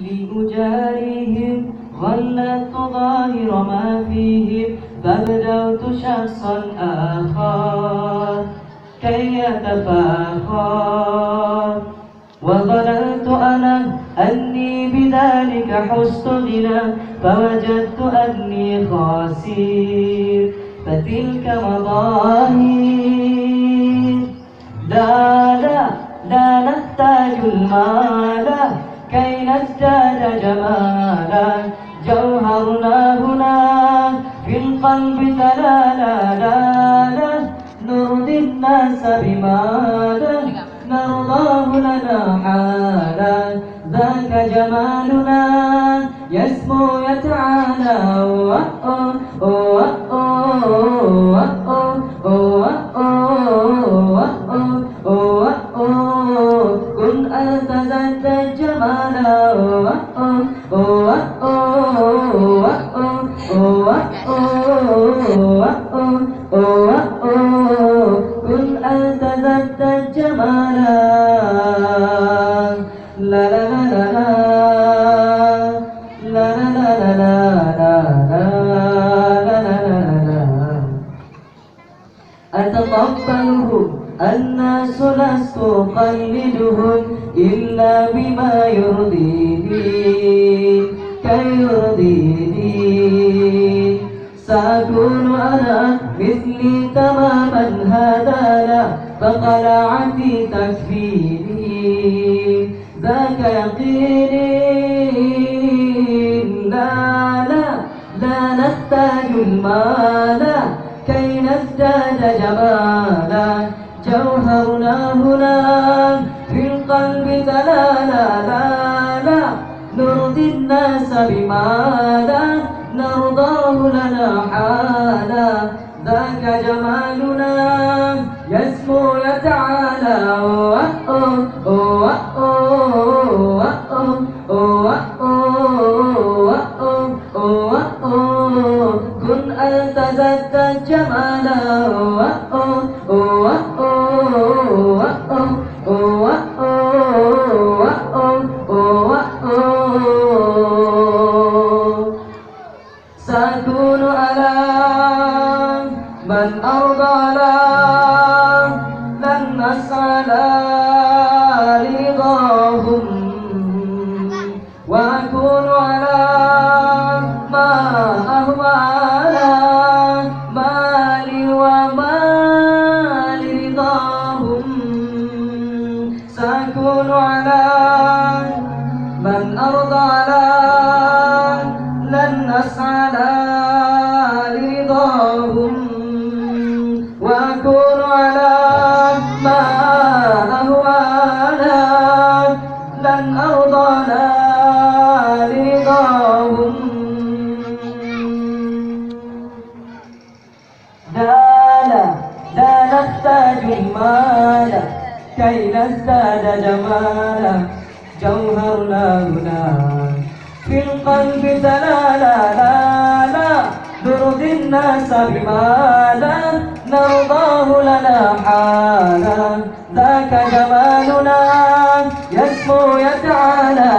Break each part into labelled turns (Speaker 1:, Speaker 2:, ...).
Speaker 1: لأجاريهم ظلت تظاهر ما فيهم فابدأت شخصا آخر كي يتفاخر وظننت أنا أني بذلك حزت غنى فوجدت أني خاسر فتلك مظاهر لا نحتاج المال كي نزداد جمالا جوهرنا هنا في القلب تلالا نرضي الناس بمالا نرضاه لنا حالا ذاك جمالنا يسمو يتعالى كن أنت ذات الجمال كن أنت ذات الجمال لا لا لا لا لا لا لا أتقبلهم الناس لست أقلدهم إلا بما يرضيني كي يرضيني سأكون أنا مثلي تماما هذا لا فقناعتي تكفيني ذاك يقيني لا نحتاج المال كي نزداد جمالا جوهرنا هنا في القلب تلالا لا نرضي الناس بمالا نرضاه لنا حالا ذاك جمالنا يسمو يتعالى كن أنت ذات الجمال سأكون على من أرضى لن نسعى لرضاهم وأكون على ما أهوى مالي ومال رضاهم سأكون على من أرضى لن نسعى لرضاهم وأكون على ما أهوى لن أرضى لرضاهم لا نحتاج المال كي نزداد جمالا جوهرنا هنا في القلب تلالا لا نرضي الناس بمالا نرضاه لنا حالا ذاك جمالنا يسمو يتعالى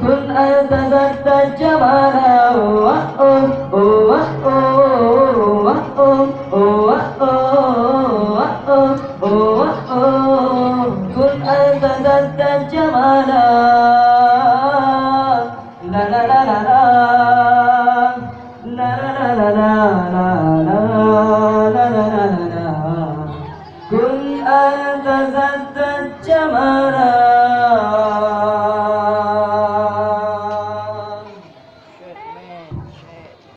Speaker 1: كن أنت ذات الجمال كن أنت ذات الجمال لا لا لا لا لا لا لا لا لا كن أنت ذات الجمال